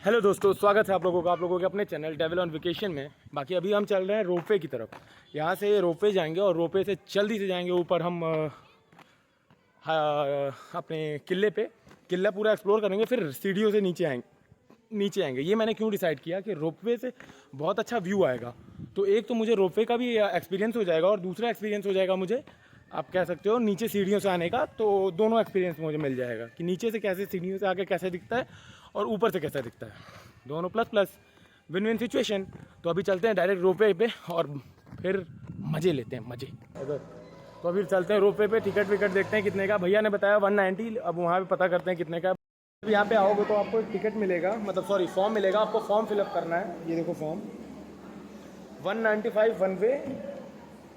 Hello दोस्तों, स्वागत है आप लोगों के अपने चैनल डेविल ऑन वेकेशन में। बाकी अभी हम चल रहे हैं रोपवे की तरफ। यहाँ से रोपवे जाएंगे और रोपवे से जल्दी से जाएंगे ऊपर हम अपने किला पूरा एक्सप्लोर करेंगे, फिर सीढ़ियों से नीचे आएंगे। ये मैंने क्यों डिसाइड किया कि रोपवे से बहुत अच्छा व्यू आएगा। तो एक तो मुझे रोपवे का भी एक्सपीरियंस हो जाएगा और दूसरा एक्सपीरियंस हो जाएगा मुझे, आप कह सकते हो, नीचे सीढ़ियों से आने का। तो दोनों एक्सपीरियंस मुझे मिल जाएगा कि नीचे से कैसे सीढ़ियों से आके कैसे दिखता है और ऊपर से कैसा दिखता है। दोनों प्लस विन विन सिचुएशन। तो अभी चलते हैं डायरेक्ट रोपवे पे और फिर मज़े लेते हैं मज़े। तो अभी चलते हैं रोपवे पे, टिकट विकट देखते हैं कितने का। भैया ने बताया 190, अब वहाँ पे पता करते हैं कितने का। यहाँ पे आओगे तो आपको टिकट मिलेगा, मतलब सॉरी फॉर्म मिलेगा। आपको फॉर्म फिलअप करना है। ये देखो फॉर्म 195 वन वे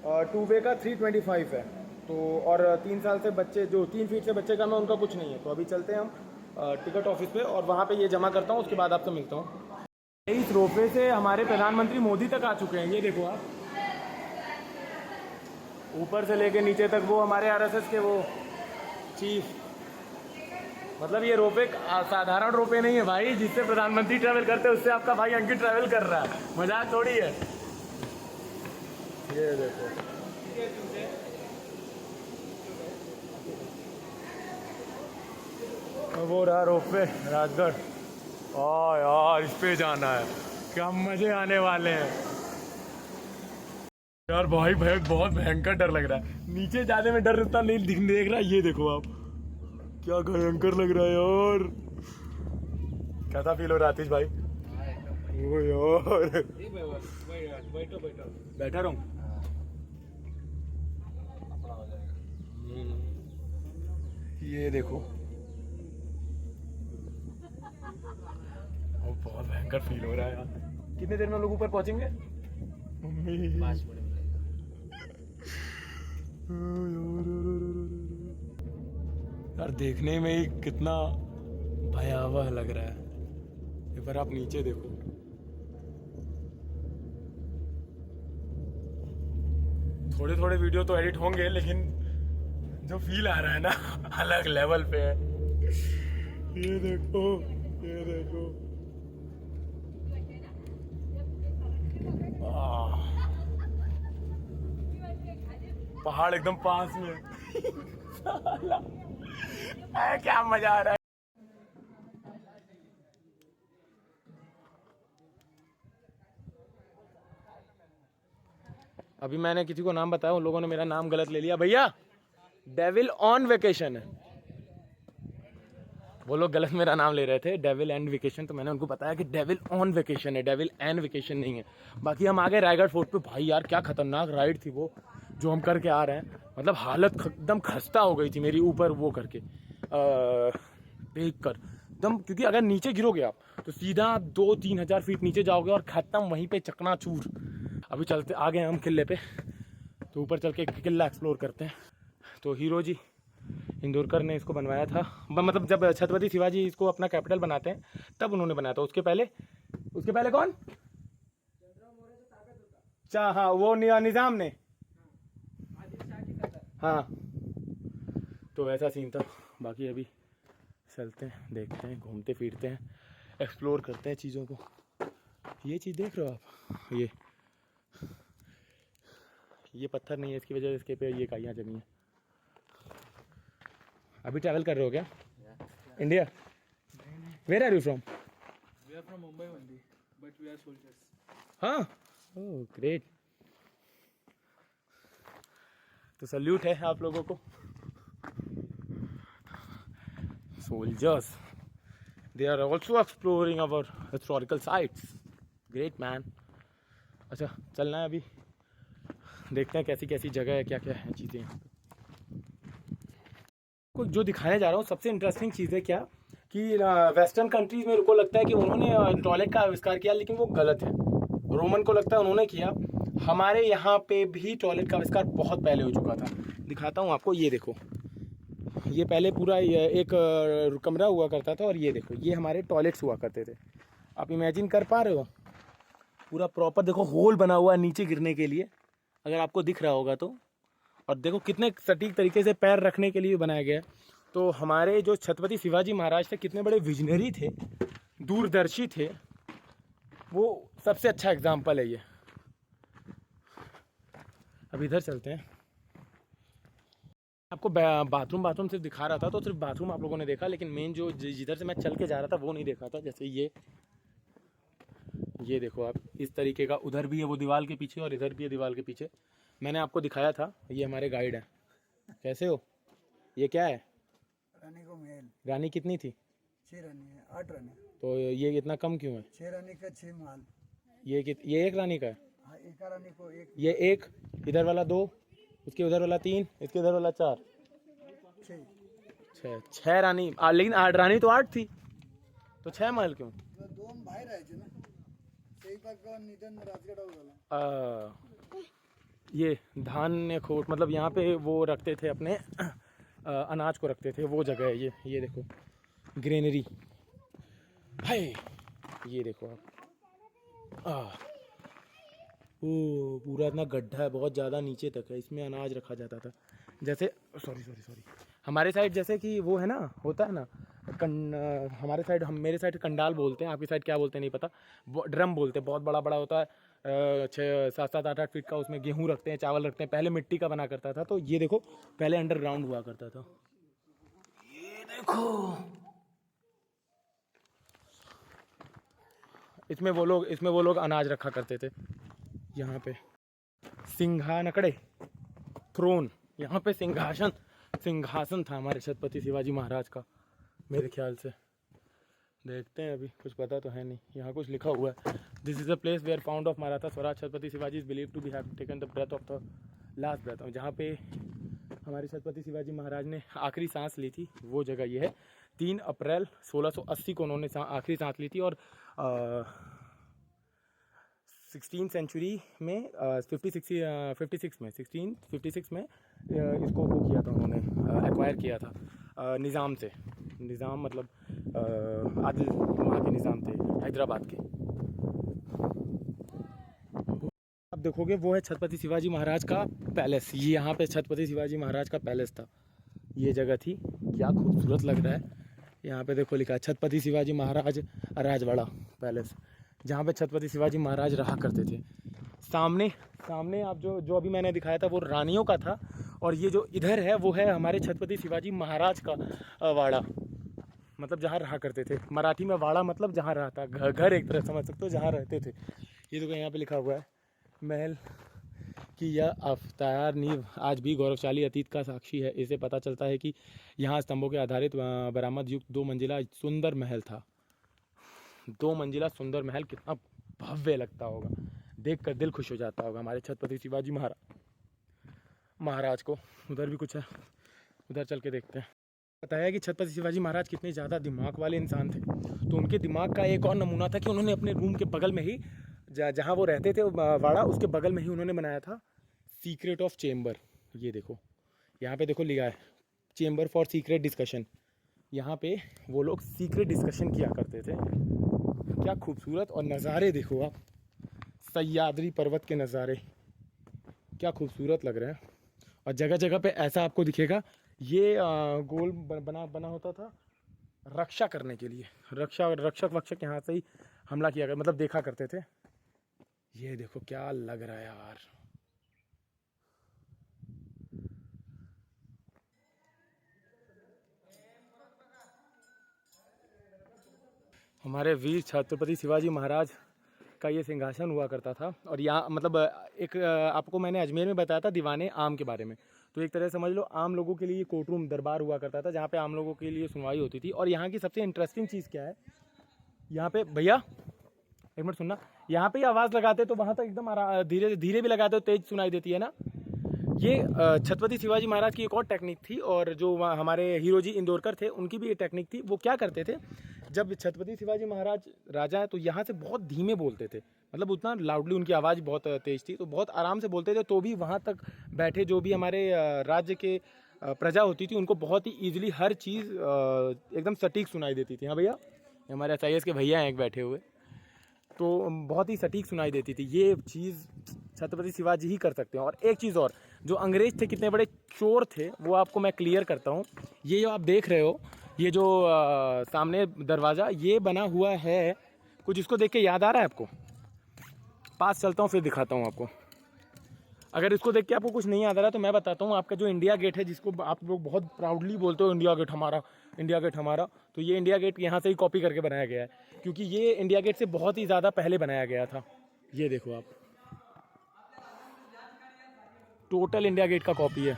और 2 वे का 325 है। तो और 3 साल से बच्चे, जो 3 फीट से बच्चे कम है, उनका कुछ नहीं है। तो अभी चलते हैं हम टिकट ऑफिस पे और वहाँ पे ये जमा करता हूँ, उसके बाद आपसे मिलता हूँ। इस रोपवे से हमारे प्रधानमंत्री मोदी तक आ चुके हैं। ये देखो आप, ऊपर से लेके नीचे तक वो हमारे आरएसएस के वो चीफ। मतलब ये रोपवे साधारण रोपवे नहीं है भाई, जिससे प्रधानमंत्री ट्रैवल करते हैं उससे आपका भाई अंकित ट्रैवल कर रहा है। मजाक थोड़ी है। ये देखो, वो रहा रोपवे राजगढ़। यार इस पे जाना है, क्या मजे आने वाले हैं यार। भाई बहुत भयंकर डर लग रहा है। नीचे जाने में डर उतना नहीं देख रहा। ये देखो आप, क्या भयंकर लग रहा है यार। कैसा फील हो रहा है आतिश भाई? ओ यार, बैठा रहूं। ये देखो, बहुत भयंकर फील हो रहा है यार। कितने देर में लोग ऊपर पहुंचेंगे? यार देखने में ही कितना भयावह लग रहा है। एक बार आप नीचे देखो। थोड़े थोड़े वीडियो तो एडिट होंगे, लेकिन जो फील आ रहा है ना अलग लेवल पे है। ये देखो, ये देखो। पहाड़ एकदम पास में। क्या मजा आ रहा है। अभी मैंने किसी को नाम बताया, उन लोगों ने मेरा नाम गलत ले लिया। भैया डेविल ऑन वेकेशन है, वो लोग गलत मेरा नाम ले रहे थे, डेविल एंड वेकेशन। तो मैंने उनको बताया कि डेविल ऑन वेकेशन है, डेविल एंड वेकेशन नहीं है। बाकी हम आ गए रायगढ़ फोर्ट पे। भाई यार क्या खतरनाक राइड थी वो जो हम करके आ रहे हैं। मतलब हालत एकदम खस्ता हो गई थी मेरी ऊपर वो करके देख कर एकदम। क्योंकि अगर नीचे गिरोगे आप तो सीधा 2-3 हज़ार फीट नीचे जाओगे और ख़त्म वहीं पे चकनाचूर। अभी चलते आ गए हम किले पे, तो ऊपर चल के किला एक्सप्लोर करते हैं। तो हीरो जी इंदौरकर ने इसको बनवाया था, मतलब जब छत्रपति शिवाजी इसको अपना कैपिटल बनाते हैं तब उन्होंने बनाया था। उसके पहले कौन? हाँ, वो निज़ाम ने। हाँ, तो वैसा सीन था। बाकी अभी चलते हैं, देखते हैं, घूमते फिरते हैं, एक्सप्लोर करते हैं चीज़ों को। ये चीज़ देख रहे हो आप, ये पत्थर नहीं है, इसकी वजह से इसके पे ये काइयाँ जमी हैं। अभी ट्रैवल कर रहे हो क्या? India? Where are you from? We are from Mumbai only, but we are soldiers. हाँ, ओह ग्रेट। तो सल्यूट है आप लोगों को। Soldiers, they are also exploring our historical sites. Great man. अच्छा चलना है अभी, देखते हैं कैसी कैसी जगह है, क्या क्या है चीज़ें यहाँ पे। कुछ जो दिखाने जा रहा हूँ, सबसे इंटरेस्टिंग चीज़ है क्या कि वेस्टर्न कंट्रीज़ में को लगता है कि उन्होंने टॉयलेट का आविष्कार किया, लेकिन वो गलत है। रोमन को लगता है उन्होंने किया। हमारे यहाँ पे भी टॉयलेट का आविष्कार बहुत पहले हो चुका था। दिखाता हूँ आपको। ये देखो, ये पहले पूरा एक कमरा हुआ करता था और ये देखो, ये हमारे टॉयलेट्स हुआ करते थे। आप इमेजिन कर पा रहे हो? पूरा प्रॉपर देखो, होल बना हुआ है नीचे गिरने के लिए, अगर आपको दिख रहा होगा तो। और देखो कितने सटीक तरीके से पैर रखने के लिए बनाया गया है। तो हमारे जो छत्रपति शिवाजी महाराज थे कितने बड़े विजनरी थे, दूरदर्शी थे, वो सबसे अच्छा एग्जाम्पल है ये। अब इधर चलते हैं। आपको बाथरूम सिर्फ दिखा रहा था, तो सिर्फ बाथरूम आप लोगों ने देखा, लेकिन मेन जो जिधर से मैं चल के जा रहा था वो नहीं देखा था। जैसे ये देखो आप, इस तरीके का उधर भी है वो दीवार के पीछे, और इधर भी है दीवार के पीछे। मैंने आपको दिखाया था, ये हमारे गाइड हैं। कैसे हो? ये क्या है? रानी को महल। रानी कितनी थी? 6 रानी है, 8 रानी। तो ये इतना कम क्यों है? 6 रानी का 6 महल। ये एक रानी का है? हाँ, एक रानी को एक। ये एक, इधर वाला 2, उसके उधर वाला 3, इसके उधर वाला 4, 6 रानी। लेकिन 8 रानी तो 8 थी, तो 6 महल क्यों? दोन भाई राहायचे ना, का निधन राजगडावर झाला। ये धान्य खोट, मतलब यहाँ पे वो रखते थे अपने अनाज को रखते थे, वो जगह है ये देखो, ग्रेनरी भाई। ये देखो आप, ओ पूरा इतना गड्ढा है, बहुत ज़्यादा नीचे तक है, इसमें अनाज रखा जाता था। जैसे सॉरी हमारे साइड जैसे कि वो है ना, होता है ना हमारे साइड, मेरे साइड कंडाल बोलते हैं, आपकी साइड क्या बोलते हैं नहीं पता। ड्रम बोलते हैं, बहुत बड़ा बड़ा होता है, 6, 7, 7, 8 फीट का। उसमें गेहूँ रखते हैं, चावल रखते हैं। पहले मिट्टी का बना करता था, तो ये देखो पहले अंडरग्राउंड हुआ करता था। ये देखो, इसमें वो लोग अनाज रखा करते थे। यहाँ पे सिंहानकड़े, थ्रोन, यहाँ पे सिंहासन था हमारे छत्रपति शिवाजी महाराज का, मेरे ख्याल से। देखते हैं, अभी कुछ पता तो है नहीं। यहाँ कुछ लिखा हुआ है, this is a place where found of Maratha Swaraj Chhatrapati Shivaji is believe to be have taken the breath of the last breath. जहाँ पे हमारे छत्रपति शिवाजी महाराज ने आखिरी सांस ली थी, वो जगह ये है। 3 अप्रैल 1680 को उन्होंने आखिरी सांस ली थी, और 16th सेंचुरी में 1656 में इसको वो किया था उन्होंने, एक्वायर किया था निज़ाम से। निज़ाम मतलब आदिल वहाँ के निज़ाम थे, हैदराबाद के। अब देखोगे वो है छत्रपति शिवाजी महाराज का पैलेस। ये यहाँ पे छत्रपति शिवाजी महाराज का पैलेस था, ये जगह थी। क्या खूबसूरत लग रहा है। यहाँ पे देखो लिखा है छत्रपति शिवाजी महाराज राजवाड़ा पैलेस, जहाँ पे छत्रपति शिवाजी महाराज रहा करते थे। सामने आप जो अभी मैंने दिखाया था वो रानियों का था, और ये जो इधर है वो है हमारे छत्रपति शिवाजी महाराज का वाड़ा, मतलब जहाँ रहा करते थे। मराठी में वाड़ा मतलब जहाँ रहा था, घर एक तरह समझ सकते हो, जहाँ रहते थे। ये देखो यहाँ पे लिखा हुआ है, महल की यह अफ्तार नींव आज भी गौरवशाली अतीत का साक्षी है। इससे पता चलता है कि यहाँ स्तंभों के आधारित बरामद युक्त 2 मंजिला सुंदर महल था। 2 मंजिला सुंदर महल कितना भव्य लगता होगा, देखकर दिल खुश हो जाता होगा हमारे छत्रपति शिवाजी महाराज को। उधर भी कुछ है, उधर चल के देखते हैं। बताया कि छत्रपति शिवाजी महाराज कितने ज़्यादा दिमाग वाले इंसान थे। तो उनके दिमाग का एक और नमूना था कि उन्होंने अपने रूम के बगल में ही, जहाँ वो रहते थे वाड़ा, उसके बगल में ही उन्होंने बनाया था सीक्रेट ऑफ चेम्बर। ये देखो यहाँ पे देखो लिखा है चेम्बर फॉर सीक्रेट डिस्कशन। यहाँ पे वो लोग सीक्रेट डिस्कशन किया करते थे। क्या खूबसूरत, और नज़ारे देखो आप, सह्याद्री पर्वत के नज़ारे क्या खूबसूरत लग रहे हैं। और जगह जगह पे ऐसा आपको दिखेगा, ये गोल बना होता था रक्षा करने के लिए। रक्षक यहाँ से ही हमला किया गया, मतलब देखा करते थे। ये देखो क्या लग रहा है यार। हमारे वीर छत्रपति शिवाजी महाराज का ये सिंहासन हुआ करता था। और यहाँ मतलब एक आपको मैंने अजमेर में बताया था दीवाने आम के बारे में, तो एक तरह समझ लो आम लोगों के लिए कोर्ट रूम दरबार हुआ करता था, जहाँ पे आम लोगों के लिए सुनवाई होती थी। और यहाँ की सबसे इंटरेस्टिंग चीज़ क्या है, यहाँ पे भैया एक मिनट सुनना, यहाँ पे आवाज़ लगाते तो वहाँ तक एकदम धीरे धीरे भी लगाते हो तेज सुनाई देती है ना। ये छत्रपति शिवाजी महाराज की एक और टेक्निक थी, और जो हमारे हीरो जी इंदौरकर थे उनकी भी ये टेक्निक थी। वो क्या करते थे, जब छत्रपति शिवाजी महाराज राजा है तो यहाँ से बहुत धीमे बोलते थे, मतलब उतना लाउडली, उनकी आवाज़ बहुत तेज थी, तो बहुत आराम से बोलते थे। तो भी वहाँ तक बैठे जो भी हमारे राज्य के प्रजा होती थी उनको बहुत ही ईजिली हर चीज़ एकदम सटीक सुनाई देती थी। हाँ भैया, हमारे SIS के भैया हैं एक बैठे हुए, तो बहुत ही सटीक सुनाई देती थी। ये चीज़ छत्रपति शिवाजी ही कर सकते हैं। और एक चीज़ और, जो अंग्रेज थे कितने बड़े चोर थे वो आपको मैं क्लियर करता हूँ। ये जो आप देख रहे हो, ये जो सामने दरवाज़ा ये बना हुआ है, कुछ इसको देख के याद आ रहा है आपको? पास चलता हूँ फिर दिखाता हूँ आपको। अगर इसको देख के आपको कुछ नहीं याद आ रहा तो मैं बताता हूँ। आपका जो इंडिया गेट है, जिसको आप लोग बहुत प्राउडली बोलते हो इंडिया गेट हमारा, इंडिया गेट हमारा, तो ये इंडिया गेट यहाँ से ही कॉपी करके बनाया गया है, क्योंकि ये इंडिया गेट से बहुत ही ज़्यादा पहले बनाया गया था। ये देखो आप, टोटल इंडिया गेट का कॉपी है।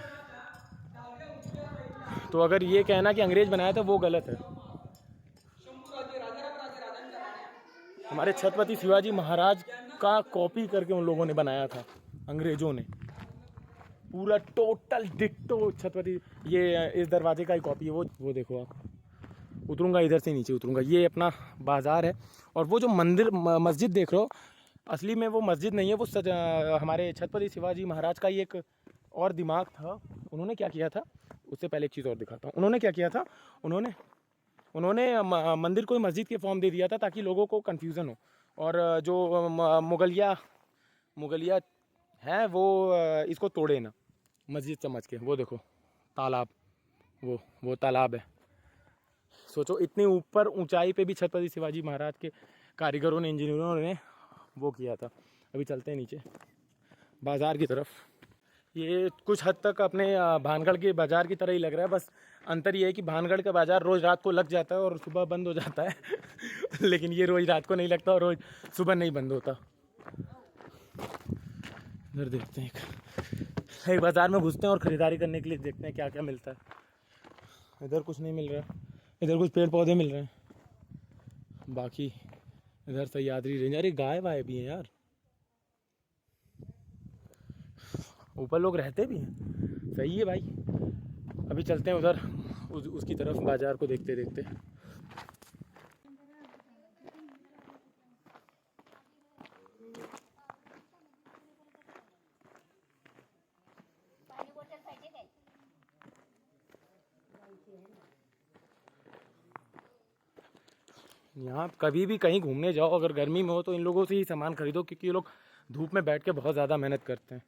तो अगर ये कहना कि अंग्रेज बनाया था वो गलत है। हमारे छत्रपति शिवाजी महाराज का कॉपी करके उन लोगों ने बनाया था, अंग्रेजों ने। पूरा टोटल डिट्टो छत्रपति। ये इस दरवाजे का ही कॉपी है। वो देखो आप। उतरूंगा इधर से, नीचे उतरूंगा। ये अपना बाज़ार है। और वो जो मंदिर मस्जिद देख रहे हो, असली में वो मस्जिद नहीं है, वो हमारे छत्रपति शिवाजी महाराज का ही एक और दिमाग था। उन्होंने क्या किया था, उससे पहले एक चीज़ और दिखाता हूँ। उन्होंने क्या किया था, उन्होंने मंदिर को मस्जिद के फॉर्म दे दिया था ताकि लोगों को कन्फ्यूज़न हो। और जो मुगलिया है वो इसको तोड़े ना मस्जिद समझ के। वो देखो तालाब, वो तालाब है। सोचो इतनी ऊपर ऊंचाई पे भी छत्रपति शिवाजी महाराज के कारीगरों ने, इंजीनियरों ने वो किया था। अभी चलते हैं नीचे बाज़ार की तरफ। ये कुछ हद तक अपने भानगढ़ के बाज़ार की तरह ही लग रहा है, बस अंतर ये है कि भानगढ़ का बाज़ार रोज़ रात को लग जाता है और सुबह बंद हो जाता है लेकिन ये रोज़ रात को नहीं लगता और रोज़ सुबह नहीं बंद होता। इधर देखते हैं, एक बाज़ार में घुसते हैं और ख़रीदारी करने के लिए देखते हैं क्या क्या मिलता है। इधर कुछ नहीं मिल रहा, इधर कुछ पेड़ पौधे मिल रहे हैं, बाकी इधर सह्याद्री रेंज। अरे गाय वाय भी हैं यार, ऊपर लोग रहते भी हैं। सही है भाई। अभी चलते हैं उधर उसकी तरफ, बाज़ार को देखते देखते। यहाँ कभी भी कहीं घूमने जाओ, अगर गर्मी में हो तो इन लोगों से ही सामान खरीदो, क्योंकि ये लोग धूप में बैठ के बहुत ज़्यादा मेहनत करते हैं।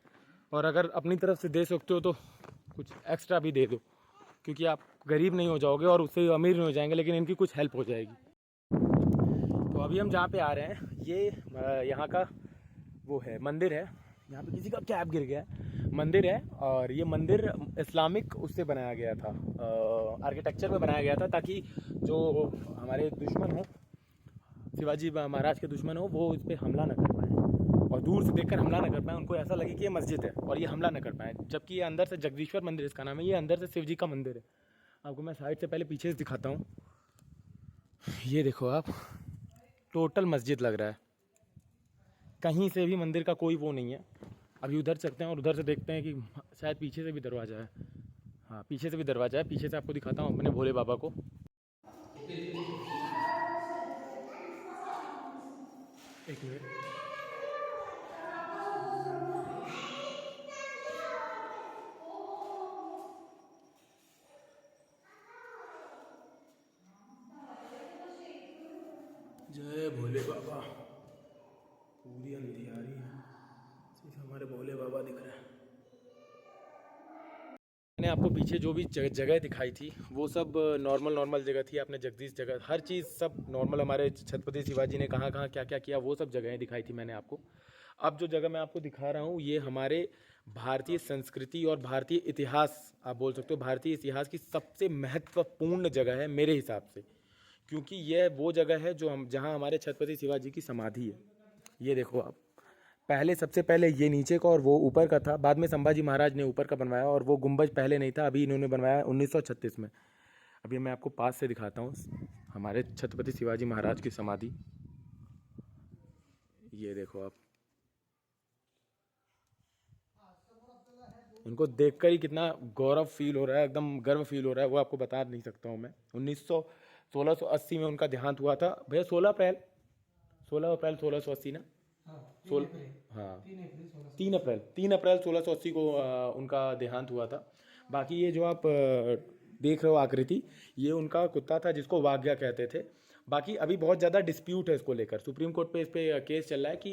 और अगर अपनी तरफ से दे सकते हो तो कुछ एक्स्ट्रा भी दे दो, क्योंकि आप गरीब नहीं हो जाओगे और उससे अमीर नहीं हो जाएंगे, लेकिन इनकी कुछ हेल्प हो जाएगी। तो अभी हम जहाँ पे आ रहे हैं, ये यहाँ का वो है, मंदिर है। यहाँ पे किसी का कैप गिर गया है। मंदिर है और ये मंदिर इस्लामिक उससे बनाया गया था, आर्किटेक्चर में बनाया गया था, ताकि जो हमारे दुश्मन हो, शिवाजी महाराज के दुश्मन हो, वो इस पर हमला न कर पाए और दूर से देखकर हमला न कर पाए। उनको ऐसा लगे कि ये मस्जिद है और ये हमला न कर पाए। जबकि ये अंदर से जगदीश्वर मंदिर इसका नाम है, ये अंदर से शिव जी का मंदिर है। आपको मैं साइड से पहले पीछे से दिखाता हूँ। ये देखो आप, टोटल मस्जिद लग रहा है, कहीं से भी मंदिर का कोई वो नहीं है। अभी उधर चलते हैं और उधर से देखते हैं कि शायद पीछे से भी दरवाज़ा है। हाँ, पीछे से भी दरवाज़ा है। पीछे से आपको दिखाता हूँ अपने भोले बाबा को। एक मिनट, जय भोले बाबा। पूरी अंधियारी है, सिर्फ हमारे भोले बाबा दिख रहे हैं। मैंने आपको पीछे जो भी जगह दिखाई थी वो सब नॉर्मल जगह थी। आपने जगदीश जगह, हर चीज़ सब नॉर्मल। हमारे छत्रपति शिवाजी ने कहाँ कहाँ क्या क्या किया वो सब जगहें दिखाई थी मैंने आपको। अब जो जगह मैं आपको दिखा रहा हूँ ये हमारे भारतीय संस्कृति और भारतीय इतिहास, आप बोल सकते हो भारतीय इतिहास की सबसे महत्वपूर्ण जगह है मेरे हिसाब से, क्योंकि यह वो जगह है जो जहाँ हमारे छत्रपति शिवाजी की समाधि है। ये देखो आप, पहले सबसे पहले ये नीचे का और वो ऊपर का था, बाद में संभाजी महाराज ने ऊपर का बनवाया, और वो गुंबज पहले नहीं था, अभी इन्होंने बनवाया 1936 में। अभी मैं आपको पास से दिखाता हूँ हमारे छत्रपति शिवाजी महाराज की समाधि। ये देखो आप, उनको देखकर ही कितना गौरव फील हो रहा है, एकदम गर्व फील हो रहा है, वो आपको बता नहीं सकता हूँ मैं। 1680 में उनका देहांत हुआ था भैया, 16 अप्रैल 1680 ना। हाँ 3 अप्रैल 1680 को उनका देहांत हुआ था। बाकी ये जो आप देख रहे हो आकृति, ये उनका कुत्ता था जिसको वाग्या कहते थे। बाकी अभी बहुत ज़्यादा डिस्प्यूट है इसको लेकर, सुप्रीम कोर्ट पे इस पे केस चल रहा है कि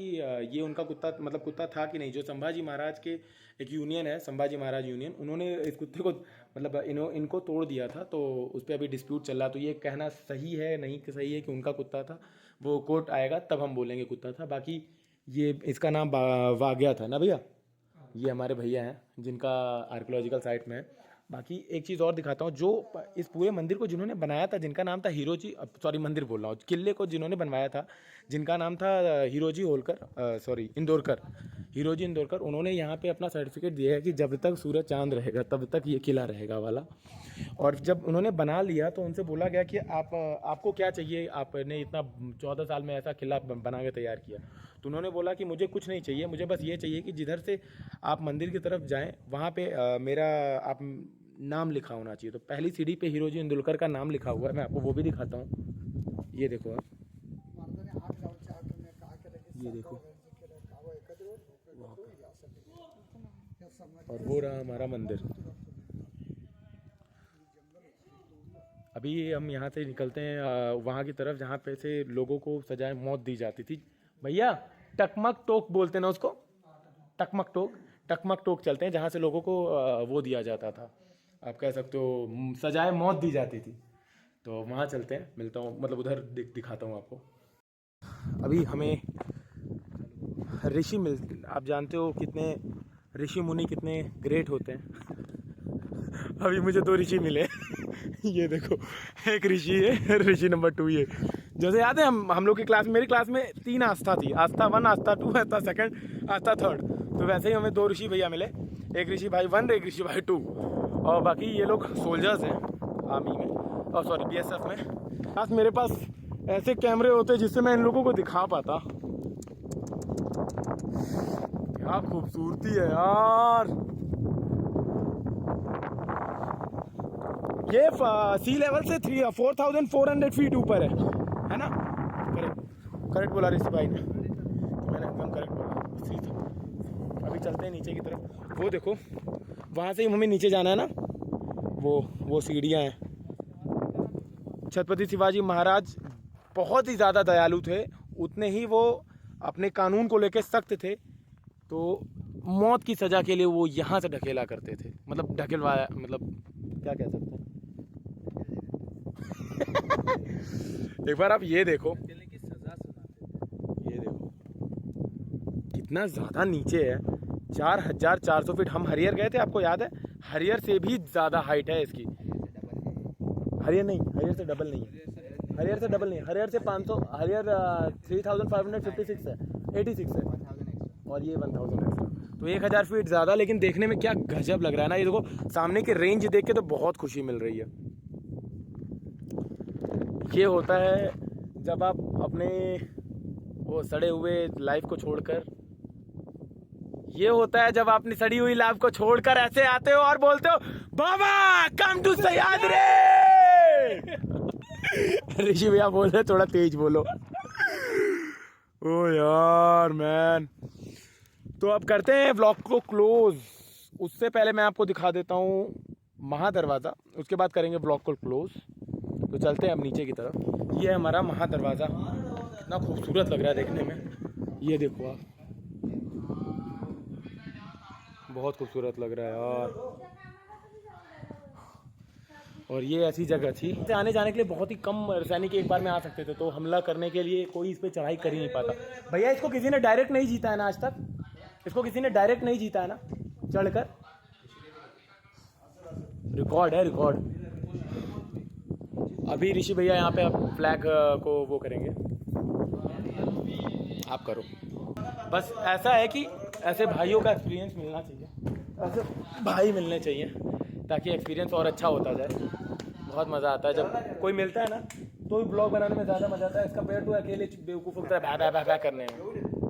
ये उनका कुत्ता मतलब कुत्ता था कि नहीं। जो संभाजी महाराज के एक यूनियन है, संभाजी महाराज यूनियन, उन्होंने इस कुत्ते को मतलब इनको तोड़ दिया था, तो उस पर अभी डिस्प्यूट चल रहा है। तो ये कहना सही है नहीं कि सही है कि उनका कुत्ता था, वो कोर्ट आएगा तब हम बोलेंगे कुत्ता था। बाकी ये इसका नाम वाग्या था ना भैया, ये हमारे भैया हैं जिनका आर्कियोलॉजिकल साइट में है। बाकी एक चीज़ और दिखाता हूँ, जो इस पूरे मंदिर को जिन्होंने बनाया था, जिनका नाम था हीरोजी, सॉरी मंदिर बोल रहा हूँ, किले को जिन्होंने बनवाया था जिनका नाम था हीरोजी होलकर, सॉरी इंदौरकर, हीरोजी इंदौरकर, उन्होंने यहाँ पे अपना सर्टिफिकेट दिया है कि जब तक सूरज चांद रहेगा तब तक ये किला रहेगा वाला। और जब उन्होंने बना लिया तो उनसे बोला गया कि आपको क्या चाहिए, आपने इतना 14 साल में ऐसा किला बना के तैयार किया। तो उन्होंने बोला कि मुझे कुछ नहीं चाहिए, मुझे बस ये चाहिए कि जिधर से आप मंदिर की तरफ जाएं वहाँ पे मेरा आप नाम लिखा होना चाहिए। तो पहली सीढ़ी पे हीरोजी इंदुलकर का नाम लिखा हुआ है, मैं आपको वो भी दिखाता हूँ। ये देखो आप, ये देखो, और वो रहा हमारा मंदिर। अभी हम यहाँ से निकलते हैं वहाँ की तरफ जहाँ पे से लोगों को सजाए मौत दी जाती थी। भैया टकमक टोक बोलते ना उसको, टकमक टोक चलते हैं जहाँ से लोगों को वो दिया जाता था, आप कह सकते हो सजाए मौत दी जाती थी। तो वहाँ चलते हैं, मिलता हूँ, मतलब उधर दिखाता हूँ आपको। अभी हमें ऋषि आप जानते हो कितने ऋषि मुनि कितने ग्रेट होते हैं। अभी मुझे 2 ऋषि मिले। ये देखो, एक ऋषि है, ऋषि नंबर 2 ये। जैसे याद है हम लोग की क्लास में, मेरी क्लास में 3 आस्था थी, आस्था 1, आस्था 2, आस्था 2, आस्था 3। तो वैसे ही हमें 2 ऋषि भैया मिले, एक ऋषि भाई 1, एक ऋषि भाई 2। और बाकी ये लोग सोल्जर्स हैं आर्मी में, और सॉरी BSF में। आज मेरे पास ऐसे कैमरे होते जिससे मैं इन लोगों को दिखा पाता। क्या खूबसूरती है यार। ये सी लेवल से 4,400 फीट ऊपर है ना? करेक्ट बोला ऋषि भाई ने, तो मैंने एकदम करेक्ट बोला। अभी चलते हैं नीचे की तरफ, वो देखो वहाँ से ही हमें नीचे जाना है ना, वो सीढ़ियाँ हैं। छत्रपति शिवाजी महाराज बहुत ही ज़्यादा दयालु थे, उतने ही वो अपने कानून को लेकर सख्त थे। तो मौत की सज़ा के लिए वो यहाँ से ढकेला करते थे, मतलब ढकेलवाया, मतलब क्या कह सकते हैं। एक बार आप ये देखो, ये देखो कितना ज़्यादा नीचे है, 4,400 फीट। हम हरियर गए थे, आपको याद है, हरियर से भी ज़्यादा हाइट है इसकी। हरियर से डबल नहीं है, हरियर से 500, हरियर 3,556 है, 86 है, और ये 1,000 एक्स्ट्रा, तो 1,000 फीट ज़्यादा। लेकिन देखने में क्या गजब लग रहा है ना, ये देखो सामने की रेंज देख के तो बहुत खुशी मिल रही है। ये होता है जब आप अपने वो सड़े हुए लाइफ को छोड़कर, ये होता है जब आप अपनी सड़ी हुई लाइफ को छोड़कर ऐसे आते हो और बोलते हो बाबा कम टू सह्याद्री। ऋषि भैया बोल रहे थोड़ा तेज बोलो। ओ यार मैन, तो अब करते हैं व्लॉग को क्लोज। उससे पहले मैं आपको दिखा देता हूँ महादरवाज़ा, उसके बाद करेंगे व्लॉग को क्लोज। तो चलते हैं अब नीचे की तरफ। ये है हमारा महादरवाज़ा, कितना खूबसूरत लग रहा है देखने में, ये देखो आप, बहुत खूबसूरत लग रहा है यार। और ये ऐसी जगह थी, आने जाने के लिए बहुत ही कम सैनिक एक बार में आ सकते थे, तो हमला करने के लिए कोई इस पर चढ़ाई कर ही नहीं पाता। भैया इसको किसी ने डायरेक्ट नहीं जीता है ना आज तक, इसको किसी ने डायरेक्ट नहीं जीता है ना चढ़कर, रिकॉर्ड है, रिकॉर्ड। अभी ऋषि भैया यहाँ पे फ्लैग को वो करेंगे, आप करो। बस ऐसा है कि ऐसे भाइयों का एक्सपीरियंस मिलना चाहिए, ऐसे भाई मिलने चाहिए, ताकि एक्सपीरियंस और अच्छा होता जाए। बहुत मज़ा आता है जब कोई मिलता है ना, तो ब्लॉग बनाने में ज़्यादा मज़ा आता है, इसका पेड़ तो अकेले बेवकूफ़ होता है भै करने में,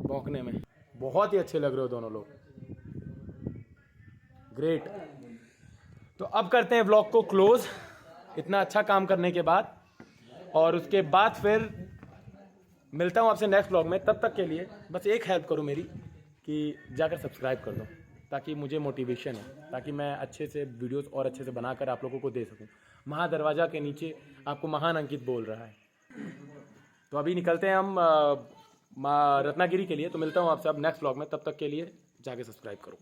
भौंकने में। बहुत ही अच्छे लग रहे हो दोनों लोग, ग्रेट। तो अब करते हैं व्लॉग को क्लोज, इतना अच्छा काम करने के बाद, और उसके बाद फिर मिलता हूँ आपसे नेक्स्ट व्लॉग में। तब तक के लिए बस एक हेल्प करो मेरी, कि जाकर सब्सक्राइब कर दो, ताकि मुझे मोटिवेशन है, ताकि मैं अच्छे से वीडियोस और अच्छे से बनाकर आप लोगों को दे सकूं। महादरवाज़ा के नीचे आपको महान अंकित बोल रहा है। तो अभी निकलते हैं हम रत्नागिरी के लिए। तो मिलता हूँ आपसे अब नेक्स्ट व्लॉग में, तब तक के लिए जाके सब्सक्राइब करो।